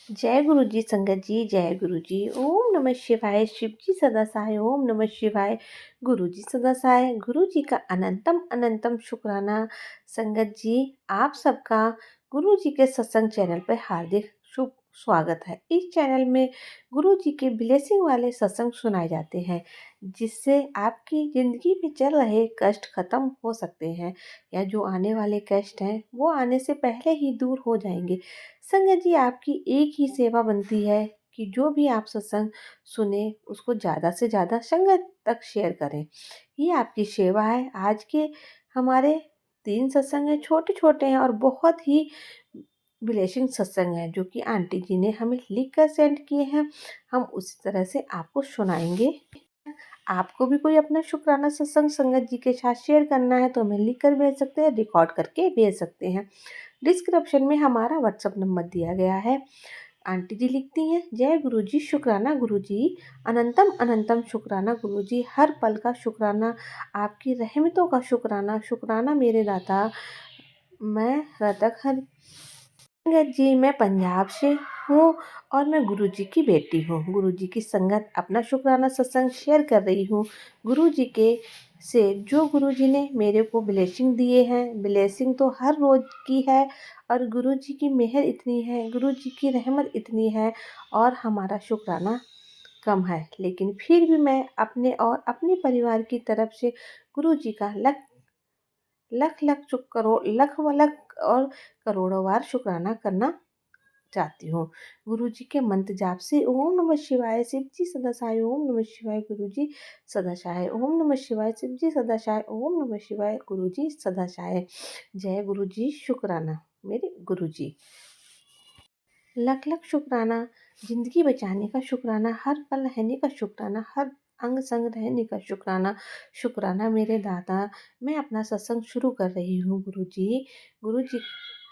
जय गुरु जी संगत जी, जय गुरु जी। ओम नमः शिवाय। शिव जी सदा सहाय। ओम नमः शिवाय। गुरु जी सदा सहाय। गुरु जी का अनंतम अनंतम शुक्राना। संगत जी, आप सबका गुरु जी के सत्संग चैनल पर हार्दिक शुभ स्वागत है। इस चैनल में गुरु जी के ब्लेसिंग वाले सत्संग सुनाए जाते हैं, जिससे आपकी ज़िंदगी में चल रहे कष्ट खत्म हो सकते हैं, या जो आने वाले कष्ट हैं वो आने से पहले ही दूर हो जाएंगे। संगत जी, आपकी एक ही सेवा बनती है कि जो भी आप सत्संग सुने उसको ज़्यादा से ज़्यादा संगत तक शेयर करें। ये आपकी सेवा है। आज के हमारे 3 सत्संग हैं, छोटे छोटे हैं और बहुत ही ब्लेसिंग सत्संग हैं, जो कि आंटी जी ने हमें लिख कर सेंड किए हैं। हम उसी तरह से आपको सुनाएंगे। आपको भी कोई अपना शुक्राना सत्संग संगत जी के साथ शेयर करना है तो हमें लिख कर भेज सकते हैं, रिकॉर्ड करके भेज सकते हैं। डिस्क्रिप्शन में हमारा व्हाट्सअप नंबर दिया गया है। आंटी जी लिखती हैं, जय गुरु जी, शुक्राना गुरु जी, अनंतम अनंतम शुक्राना गुरु जी, हर पल का शुक्राना, आपकी रहमतों का शुक्राना, शुक्राना मेरे दाता। मैं रतक हर संगत जी, मैं पंजाब से हूँ और मैं गुरुजी की बेटी हूँ। गुरुजी की संगत अपना शुक्राना सत्संग शेयर कर रही हूँ। गुरुजी के से जो गुरुजी ने मेरे को ब्लेसिंग दिए हैं, ब्लेसिंग तो हर रोज़ की है, और गुरुजी की मेहर इतनी है, गुरुजी की रहमत इतनी है, और हमारा शुक्राना कम है। लेकिन फिर भी मैं अपने और अपने परिवार की तरफ से गुरुजी का लख लख लख करोड़ लख व लख और करोड़ों बार शुक्राना करना चाहती हूँ। गुरु जी के मंत्र जाप से ओम नमः शिवाय, शिव जी सदा सहाय। ओम नमः शिवाय, गुरु जी सदा सहाय। ओम नमः शिवाय, शिव जी सदा सहाय। ओम नमः शिवाय, गुरु जी सदा सहाय। जय गुरु जी, शुक्राना मेरे गुरु जी। लख लख शुक्राना, जिंदगी बचाने का शुक्राना, हर पल रहने का शुक्राना, हर अंग संग रहने का शुक्राना, शुक्राना मेरे दाता। मैं अपना सत्संग शुरू कर रही हूँ गुरु जी। गुरु जी,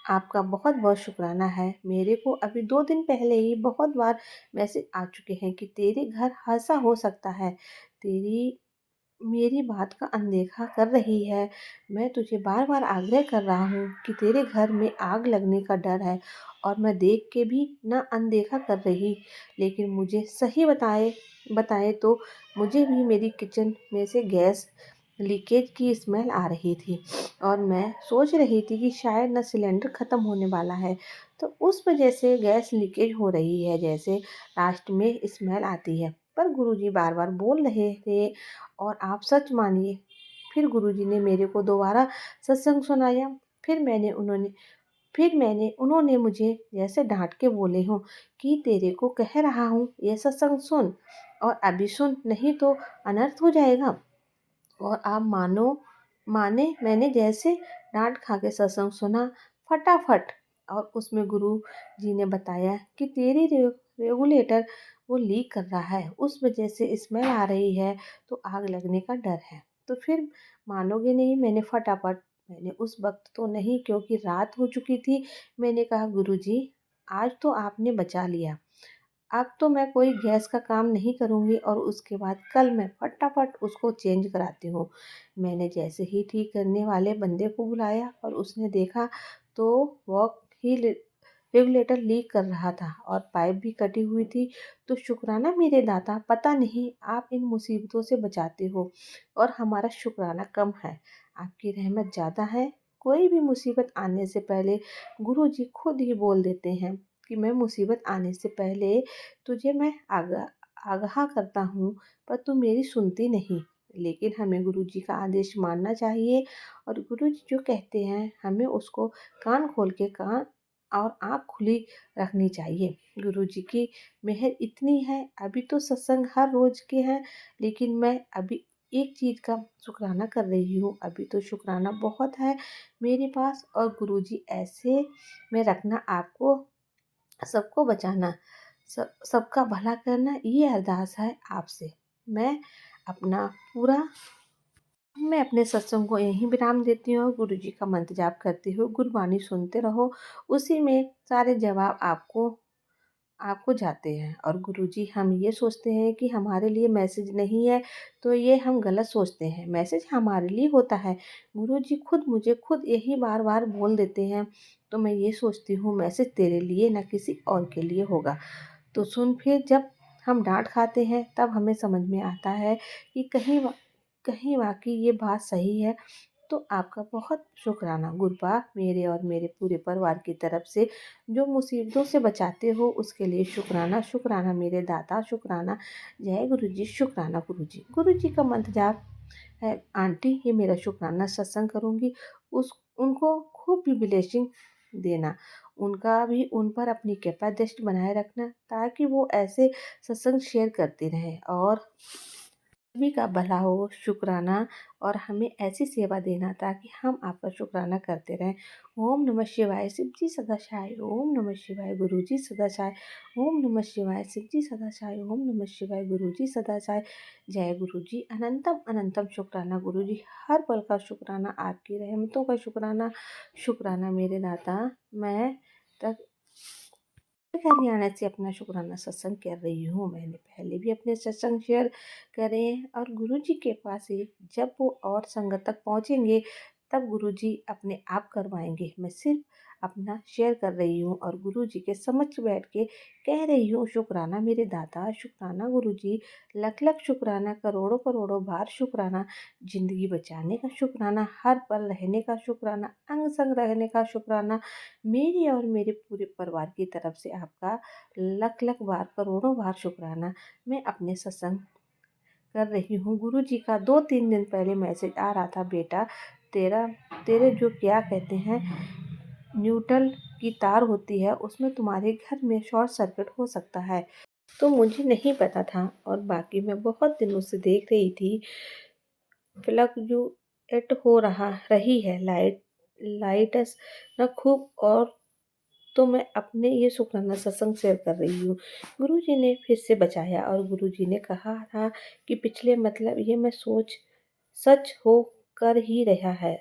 आपका बहुत बहुत शुक्राना है। मेरे को अभी 2 दिन पहले ही बहुत बार मैसेज आ चुके हैं कि तेरे घर हादसा हो सकता है, तेरी मेरी बात का अनदेखा कर रही है। मैं तुझे बार बार आग्रह कर रहा हूँ कि तेरे घर में आग लगने का डर है, और मैं देख के भी ना अनदेखा कर रही, लेकिन मुझे सही बताए तो मुझे भी मेरी किचन में से गैस लीकेज की स्मेल आ रही थी, और मैं सोच रही थी कि शायद ना सिलेंडर ख़त्म होने वाला है, तो उस वजह से गैस लीकेज हो रही है, जैसे लास्ट में स्मेल आती है। पर गुरुजी बार बार बोल रहे थे, और आप सच मानिए, फिर गुरुजी ने मेरे को दोबारा सत्संग सुनाया। फिर मैंने उन्होंने मुझे जैसे डांट के बोले हों कि तेरे को कह रहा हूँ ये सत्संग सुन, और अभी सुन, नहीं तो अनर्थ हो जाएगा। और आप माने मैंने जैसे डांट खा के सत्संग सुना फटाफट, और उसमें गुरु जी ने बताया कि तेरी रेगुलेटर वो लीक कर रहा है, उस वजह से स्मेल आ रही है, तो आग लगने का डर है। तो फिर मानोगे नहीं, मैंने उस वक्त तो नहीं, क्योंकि रात हो चुकी थी, मैंने कहा गुरु जी, आज तो आपने बचा लिया, अब तो मैं कोई गैस का काम नहीं करूँगी, और उसके बाद कल मैं फटाफट उसको चेंज कराती हूँ। मैंने जैसे ही ठीक करने वाले बंदे को बुलाया और उसने देखा, तो वो ही रेगुलेटर लीक कर रहा था और पाइप भी कटी हुई थी। तो शुक्राना मेरे दाता, पता नहीं आप इन मुसीबतों से बचाते हो, और हमारा शुक्राना कम है, आपकी रहमत ज़्यादा है। कोई भी मुसीबत आने से पहले गुरु जी खुद ही बोल देते हैं कि मैं मुसीबत आने से पहले तुझे मैं आगाह करता हूँ, पर तू मेरी सुनती नहीं। लेकिन हमें गुरु जी का आदेश मानना चाहिए, और गुरु जी जो कहते हैं हमें उसको कान खोल के कान और आँख खुली रखनी चाहिए। गुरु जी की मेहर इतनी है। अभी तो सत्संग हर रोज़ के हैं, लेकिन मैं अभी एक चीज़ का शुक्राना कर रही हूँ। अभी तो शुक्राना बहुत है मेरे पास, और गुरु जी ऐसे में रखना, आपको सबको बचाना, सबका भला करना, ये अरदास है आपसे। मैं अपना पूरा मैं अपने सत्संग को यहीं विराम देती हूँ। गुरु जी का मंत्र जाप करती हूँ, गुरबाणी सुनते रहो, उसी में सारे जवाब आपको आपको जाते हैं और गुरुजी हम ये सोचते हैं कि हमारे लिए मैसेज नहीं है, तो ये हम गलत सोचते हैं। मैसेज हमारे लिए होता है। गुरुजी खुद मुझे खुद यही बार बार बोल देते हैं, तो मैं ये सोचती हूँ मैसेज तेरे लिए ना किसी और के लिए होगा। तो सुन, फिर जब हम डांट खाते हैं तब हमें समझ में आता है कि कहीं वाकई ये बात सही है। तो आपका बहुत शुक्राना गुरुपा, मेरे और मेरे पूरे परिवार की तरफ से जो मुसीबतों से बचाते हो उसके लिए शुक्राना। शुक्राना मेरे दाता, शुक्राना। जय गुरु जी, शुक्राना गुरु जी। गुरु जी का मंत्र जाप है आंटी, ये मेरा शुक्राना सत्संग करूँगी। उस उनको खूब भी ब्लेसिंग देना, उनका भी उन पर अपनी कृपा दृष्टि बनाए रखना, ताकि वो ऐसे सत्संग शेयर करते रहें और सभी का भला हो। शुक्राना, और हमें ऐसी सेवा देना ताकि हम आपका शुक्राना करते रहें। ओम नमः शिवाय, शिव जी सदा सहाय। ओम नमः शिवाय, गुरु जी सदा सहाय। ओम नमः शिवाय, शिव जी सदा सहाय। ओम नमः शिवाय, गुरु जी सदा सहाय। जय गुरु जी, अनंतम अनंतम शुक्राना गुरु जी। हर पल का शुक्राना, आपकी रहमतों का शुक्राना। शुक्राना मेरे दाता। मैं तक हरियाणा से अपना शुक्राना सत्संग कर रही हूँ। मैंने पहले भी अपने सत्संग शेयर करे हैं और गुरु जी के पास से जब वो और संगत तक पहुँचेंगे तब गुरु जी अपने आप करवाएंगे। मैं सिर्फ अपना शेयर कर रही हूँ और गुरु जी के समक्ष बैठ के कह रही हूँ शुक्राना मेरे दाता, शुक्राना गुरु जी, लख लख शुक्राना, करोड़ों करोड़ों बार शुक्राना। ज़िंदगी बचाने का शुक्राना, हर पल रहने का शुक्राना, अंग संग रहने का शुक्राना। मेरी और मेरे पूरे परिवार की तरफ से आपका लख लख बार, करोड़ों बार शुक्राना। मैं अपने सत्संग कर रही हूँ। गुरु जी का 2-3 दिन पहले मैसेज आ रहा था, बेटा तेरा तेरे जो क्या कहते हैं न्यूट्रल की तार होती है उसमें तुम्हारे घर में शॉर्ट सर्किट हो सकता है। तो मुझे नहीं पता था और बाकी मैं बहुत दिनों से देख रही थी फ्लक्चुएट हो रही है लाइट्स ना खूब। और तो मैं अपने ये शुक्राना सत्संग शेयर कर रही हूँ। गुरुजी ने फिर से बचाया और गुरुजी ने कहा था कि पिछले मतलब ये मैं सोच सच हो कर ही रहा है।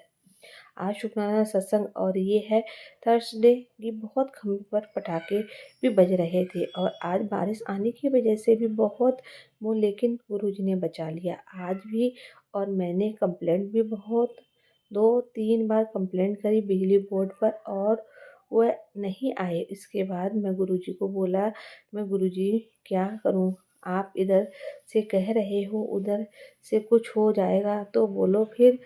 आज शुक्राना सत्संग और ये है थर्सडे की बहुत खम्भे पर पटाखे भी बज रहे थे और आज बारिश आने की वजह से भी बहुत वो, लेकिन गुरुजी ने बचा लिया आज भी। और मैंने कंप्लेंट भी बहुत 2-3 बार कंप्लेंट करी बिजली बोर्ड पर और वह नहीं आए। इसके बाद मैं गुरुजी को बोला, मैं गुरुजी क्या करूं, आप इधर से कह रहे हो उधर से कुछ हो जाएगा तो बोलो। फिर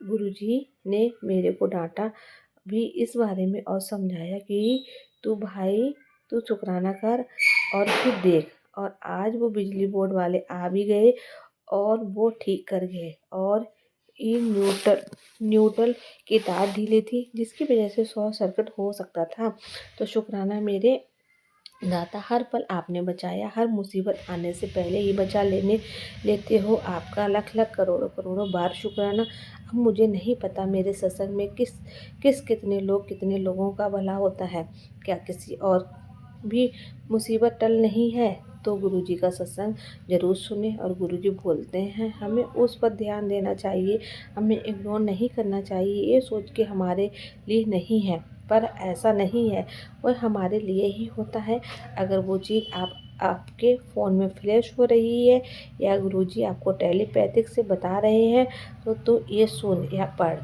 गुरुजी ने मेरे को डांटा भी इस बारे में और समझाया कि तू भाई तू शुक्राना कर और फिर देख। और आज वो बिजली बोर्ड वाले आ भी गए और वो ठीक कर गए और ये न्यूट्रल की तार ढीली थी जिसकी वजह से शॉर्ट सर्किट हो सकता था। तो शुक्राना मेरे दाता, हर पल आपने बचाया, हर मुसीबत आने से पहले ही बचा लेते हो। आपका लख लख करोड़ों करोड़ों बार शुक्राना। अब मुझे नहीं पता मेरे सत्संग में कितने लोगों का भला होता है। क्या किसी और भी मुसीबत टल नहीं है तो गुरुजी का सत्संग ज़रूर सुने। और गुरुजी बोलते हैं हमें उस पर ध्यान देना चाहिए, हमें इग्नोर नहीं करना चाहिए ये सोच के हमारे लिए नहीं है, पर ऐसा नहीं है, वह हमारे लिए ही होता है। अगर वो चीज़ आपके फ़ोन में फ्लैश हो रही है या गुरुजी आपको टेलीपैथिक से बता रहे हैं तो ये सुन या पढ़,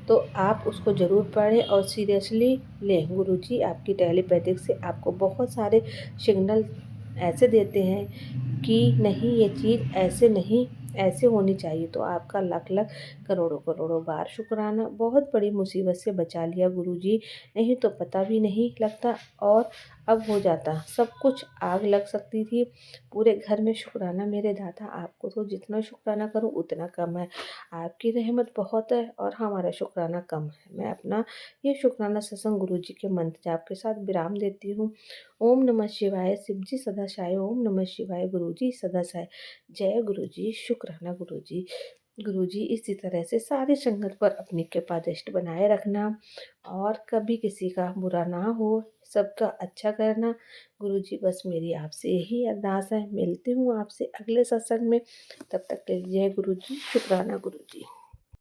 तो आप उसको ज़रूर पढ़ें और सीरियसली लें। गुरुजी आपकी टेलीपैथिक से आपको बहुत सारे सिग्नल ऐसे देते हैं कि नहीं ये चीज़ ऐसे नहीं ऐसे होनी चाहिए। तो आपका लख लख करोड़ों करोड़ों बार शुक्राना। बहुत बड़ी मुसीबत से बचा लिया गुरुजी, नहीं तो पता भी नहीं लगता और अब हो जाता सब कुछ, आग लग सकती थी पूरे घर में। शुक्राना मेरे दाता, आपको तो जितना शुक्राना करूं उतना कम है। आपकी रहमत बहुत है और हमारा शुक्राना कम है। मैं अपना ये शुक्राना सत्संग गुरु जी के मंत्र जाप के साथ विराम देती हूँ। ओम नमः शिवाय, शिव जी सदा सहाय। ओम नमः शिवाय, गुरु जी सदा सहाय। जय गुरु जी, शुक्राना गुरु जी। गुरु जी इसी तरह से सारी संगत पर अपनी कृपा दृष्टि बनाए रखना और कभी किसी का बुरा ना हो, सबका अच्छा करना। गुरु जी बस मेरी आपसे यही अरदास है। मिलती हूँ आपसे अगले सत्संग में, तब तक के लिए जय गुरु जी, शुक्राना गुरु जी।